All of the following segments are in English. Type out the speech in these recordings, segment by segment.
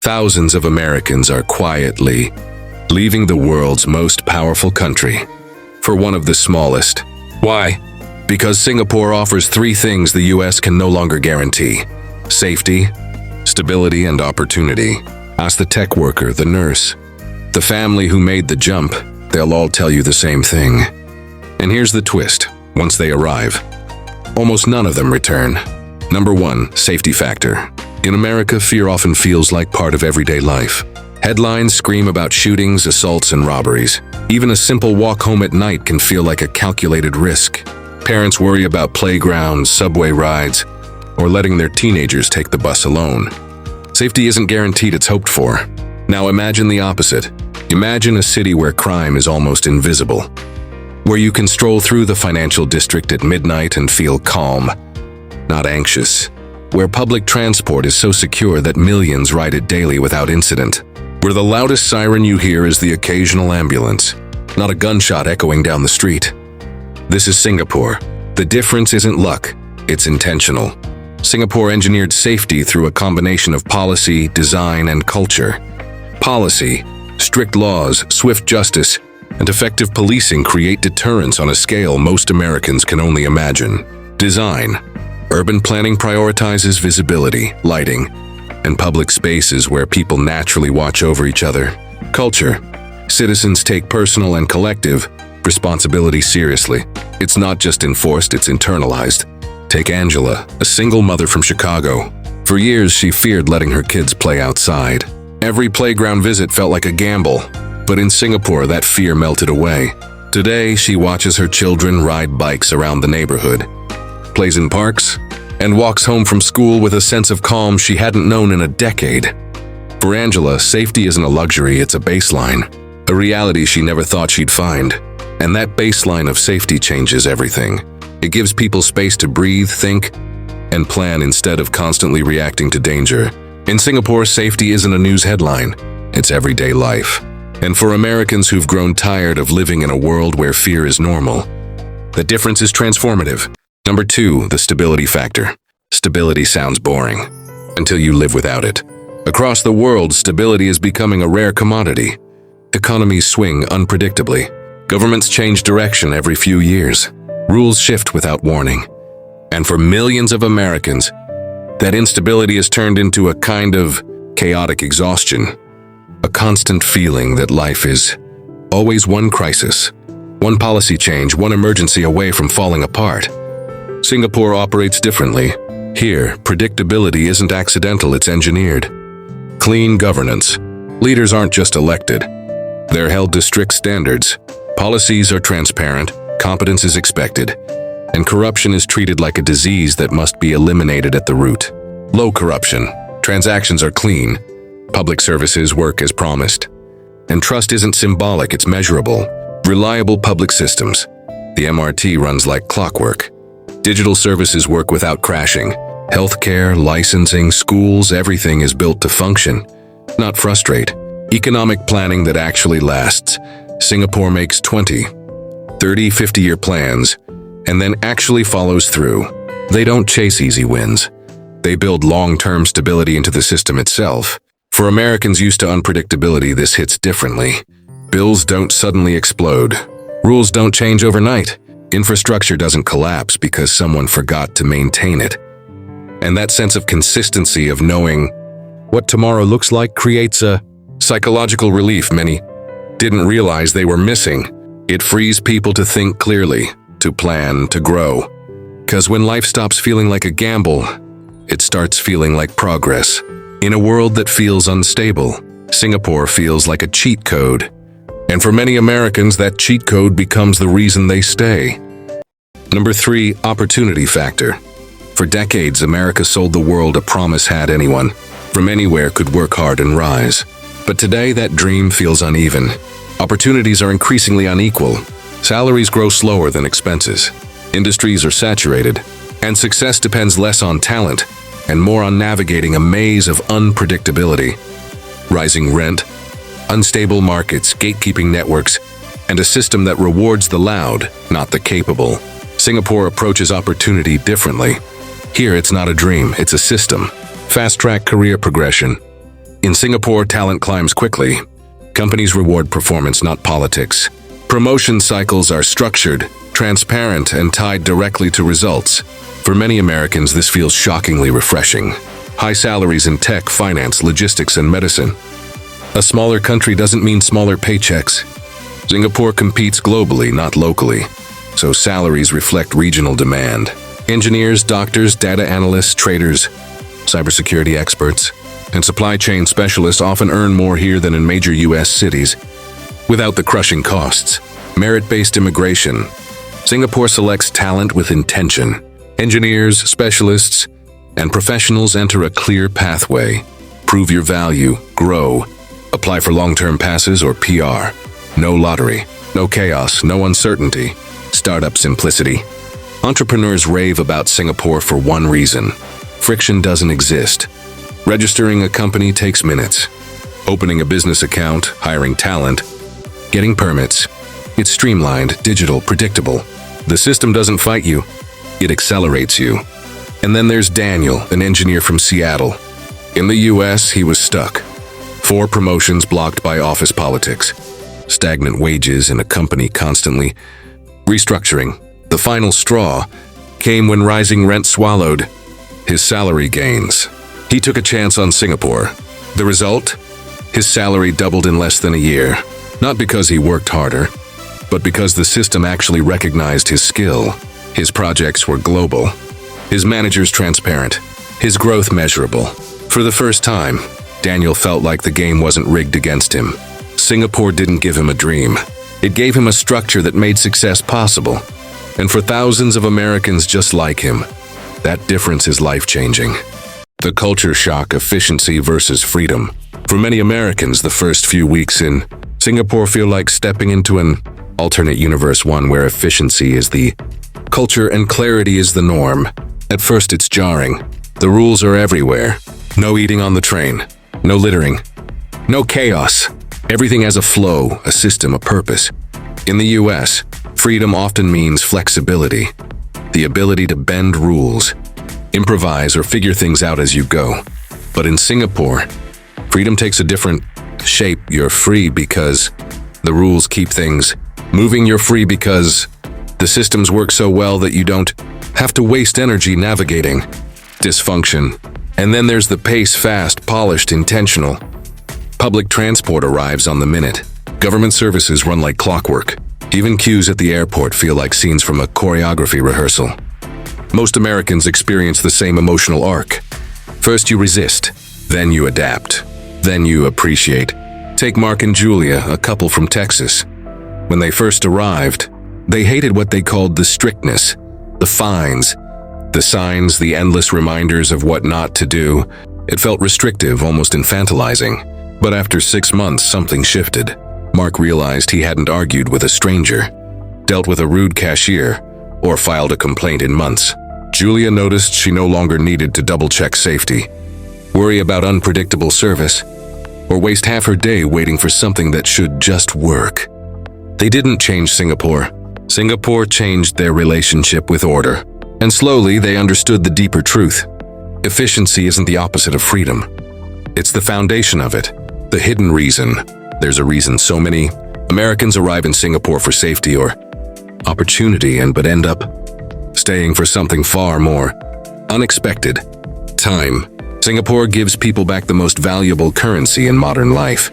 thousands of Americans are quietly leaving the world's most powerful country for one of the smallest. Why? Because Singapore offers three things the US can no longer guarantee: safety, stability, and opportunity. Ask the tech worker, the nurse, the family who made the jump. They'll all tell you the same thing. And here's the twist: once they arrive, almost none of them return. Number 1, safety factor. In America, fear often feels like part of everyday life. Headlines scream about shootings, assaults, and robberies. Even a simple walk home at night can feel like a calculated risk. Parents worry about playgrounds, subway rides, or letting their teenagers take the bus alone. Safety isn't guaranteed, it's hoped for. Now imagine the opposite. Imagine a city where crime is almost invisible, where you can stroll through the financial district at midnight and feel calm, not anxious, where public transport is so secure that millions ride it daily without incident, where the loudest siren you hear is the occasional ambulance, not a gunshot echoing down the street. This is Singapore. The difference isn't luck, it's intentional. Singapore engineered safety through a combination of policy, design, and culture. Policy, strict laws, swift justice, and effective policing create deterrence on a scale most Americans can only imagine. Design, urban planning prioritizes visibility, lighting, and public spaces where people naturally watch over each other. Culture, citizens take personal and collective responsibility seriously. It's not just enforced, it's internalized. Take Angela, a single mother from Chicago. For years, she feared letting her kids play outside. Every playground visit felt like a gamble, but in Singapore, that fear melted away. Today, she watches her children ride bikes around the neighborhood, plays in parks, and walks home from school with a sense of calm she hadn't known in a decade. For Angela, safety isn't a luxury, it's a baseline, a reality she never thought she'd find. And that baseline of safety changes everything. It gives people space to breathe, think, and plan instead of constantly reacting to danger. In Singapore, safety isn't a news headline, it's everyday life. And for Americans who've grown tired of living in a world where fear is normal, the difference is transformative. Number 2, the stability factor. Stability sounds boring until you live without it. Across the world, stability is becoming a rare commodity. Economies swing unpredictably. Governments change direction every few years. Rules shift without warning. And for millions of Americans, that instability has turned into a kind of chaotic exhaustion. A constant feeling that life is always one crisis, one policy change, one emergency away from falling apart. Singapore operates differently. Here, predictability isn't accidental, it's engineered. Clean governance. Leaders aren't just elected. They're held to strict standards. Policies are transparent, competence is expected, and corruption is treated like a disease that must be eliminated at the root. Low corruption. Transactions are clean. Public services work as promised. And trust isn't symbolic, it's measurable. Reliable public systems. The MRT runs like clockwork. Digital services work without crashing. Healthcare, licensing, schools, everything is built to function, not frustrate. Economic planning that actually lasts. Singapore makes 20, 30, 50-year plans and then actually follows through. They don't chase easy wins. They build long-term stability into the system itself. For Americans used to unpredictability, this hits differently. Bills don't suddenly explode. Rules don't change overnight. Infrastructure doesn't collapse because someone forgot to maintain it. And that sense of consistency of knowing what tomorrow looks like creates a psychological relief many didn't realize they were missing. It frees people to think clearly, to plan, to grow. Because when life stops feeling like a gamble, it starts feeling like progress. In a world that feels unstable, Singapore feels like a cheat code. And for many Americans, that cheat code becomes the reason they stay. Number 3, opportunity factor. For decades, America sold the world a promise had anyone from anywhere could work hard and rise. But today, that dream feels uneven. Opportunities are increasingly unequal. Salaries grow slower than expenses. Industries are saturated. And success depends less on talent and more on navigating a maze of unpredictability. Rising rent, unstable markets, gatekeeping networks, and a system that rewards the loud, not the capable. Singapore approaches opportunity differently. Here, it's not a dream, it's a system. Fast-track career progression, In Singapore, talent climbs quickly. Companies reward performance, not politics. Promotion cycles are structured, transparent, and tied directly to results. For many Americans, this feels shockingly refreshing. High salaries in tech, finance, logistics, and medicine. A smaller country doesn't mean smaller paychecks. Singapore competes globally, not locally, so salaries reflect regional demand. Engineers, doctors, data analysts, traders, cybersecurity experts, and supply chain specialists often earn more here than in major U.S. cities, without the crushing costs. Merit-based immigration. Singapore selects talent with intention. Engineers, specialists, and professionals enter a clear pathway. Prove your value, grow, apply for long-term passes or PR. No lottery, no chaos, no uncertainty. Startup simplicity. Entrepreneurs rave about Singapore for one reason. Friction doesn't exist. Registering a company takes minutes. Opening a business account, hiring talent, getting permits. It's streamlined, digital, predictable. The system doesn't fight you, it accelerates you. And then there's Daniel, an engineer from Seattle. In the US, he was stuck. 4 promotions blocked by office politics. Stagnant wages in a company constantly restructuring. The final straw came when rising rent swallowed his salary gains. He took a chance on Singapore. The result? His salary doubled in less than a year. Not because he worked harder, but because the system actually recognized his skill. His projects were global. His managers transparent. His growth measurable. For the first time, Daniel felt like the game wasn't rigged against him. Singapore didn't give him a dream. It gave him a structure that made success possible. And for thousands of Americans just like him, that difference is life-changing. The culture shock, efficiency versus freedom. For many Americans, the first few weeks in Singapore feel like stepping into an alternate universe, one where efficiency is the culture and clarity is the norm. At first it's jarring. The rules are everywhere. No eating on the train. No littering. No chaos. Everything has a flow, a system, a purpose. In the US, freedom often means flexibility. The ability to bend rules, improvise, or figure things out as you go. But in Singapore, freedom takes a different shape. You're free because the rules keep things moving. You're free because the systems work so well that you don't have to waste energy navigating dysfunction. And then there's the pace, fast, polished, intentional. Public transport arrives on the minute. Government services run like clockwork. Even queues at the airport feel like scenes from a choreography rehearsal. Most Americans experience the same emotional arc. First you resist, then you adapt, then you appreciate. Take Mark and Julia, a couple from Texas. When they first arrived, they hated what they called the strictness, the fines, the signs, the endless reminders of what not to do. It felt restrictive, almost infantilizing. But after 6 months, something shifted. Mark realized he hadn't argued with a stranger, dealt with a rude cashier, or filed a complaint in months. Julia noticed she no longer needed to double-check safety, worry about unpredictable service, or waste half her day waiting for something that should just work. They didn't change Singapore. Singapore changed their relationship with order. And slowly, they understood the deeper truth. Efficiency isn't the opposite of freedom. It's the foundation of it, the hidden reason. There's a reason so many Americans arrive in Singapore for safety or opportunity but end up staying for something far more unexpected. Time. Singapore gives people back the most valuable currency in modern life.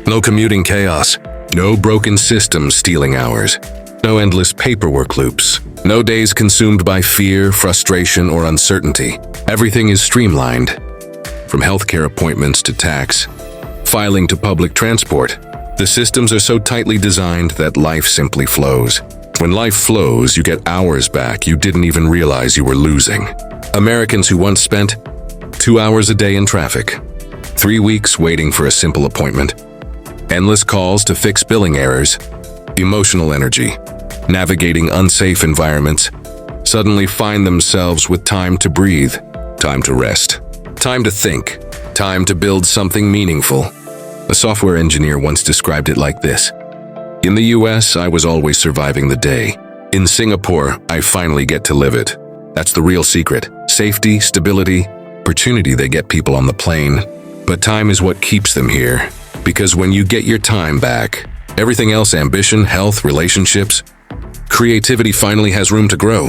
No commuting chaos. No broken systems stealing hours. No endless paperwork loops. No days consumed by fear, frustration, or uncertainty. Everything is streamlined. From healthcare appointments to tax, filing to public transport, the systems are so tightly designed that life simply flows. When life flows, you get hours back you didn't even realize you were losing. Americans who once spent 2 hours a day in traffic, 3 weeks waiting for a simple appointment, endless calls to fix billing errors, emotional energy, navigating unsafe environments, suddenly find themselves with time to breathe, time to rest, time to think, time to build something meaningful. A software engineer once described it like this: in the US, I was always surviving the day. In Singapore, I finally get to live it. That's the real secret. Safety, stability, opportunity. They get people on the plane, But time is what keeps them here. Because when you get your time back, everything else, ambition, health, relationships, creativity finally has room to grow.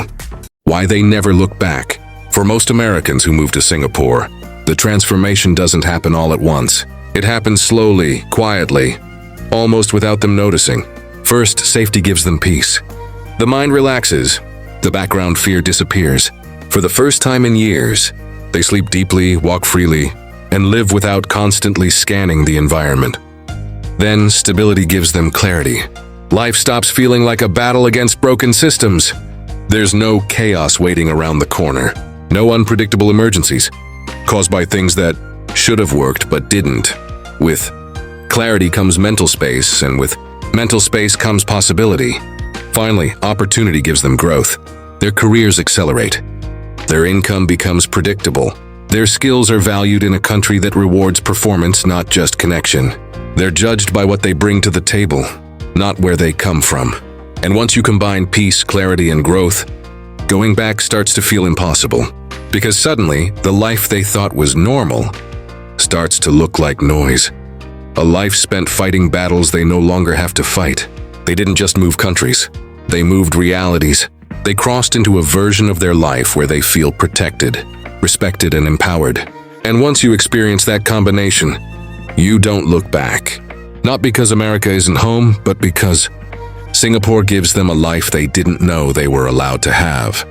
Why they never look back. For most Americans who move to Singapore, the transformation doesn't happen all at once. It happens slowly, quietly, almost without them noticing. First, safety gives them peace. The mind relaxes. The background fear disappears. For the first time in years, they sleep deeply, walk freely, and live without constantly scanning the environment. Then, stability gives them clarity. Life stops feeling like a battle against broken systems. There's no chaos waiting around the corner. No unpredictable emergencies, caused by things that should have worked but didn't. With clarity comes mental space, and with mental space comes possibility. Finally, opportunity gives them growth. Their careers accelerate. Their income becomes predictable. Their skills are valued in a country that rewards performance, not just connection. They're judged by what they bring to the table, not where they come from. And once you combine peace, clarity, and growth, going back starts to feel impossible. Because suddenly, the life they thought was normal starts to look like noise. A life spent fighting battles they no longer have to fight. They didn't just move countries. They moved realities. They crossed into a version of their life where they feel protected, respected, and empowered. And once you experience that combination, you don't look back. Not because America isn't home, but because Singapore gives them a life they didn't know they were allowed to have.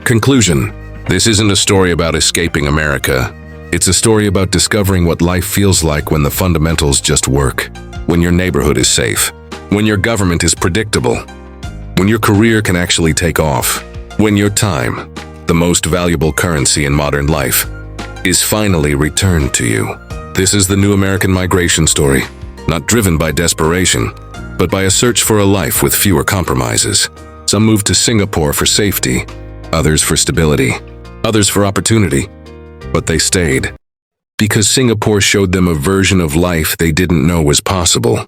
Conclusion: this isn't a story about escaping America. It's a story about discovering what life feels like when the fundamentals just work. When your neighborhood is safe. When your government is predictable. When your career can actually take off. When your time, the most valuable currency in modern life, is finally returned to you. This is the new American migration story, not driven by desperation, but by a search for a life with fewer compromises. Some moved to Singapore for safety, others for stability, others for opportunity. But they stayed because Singapore showed them a version of life they didn't know was possible.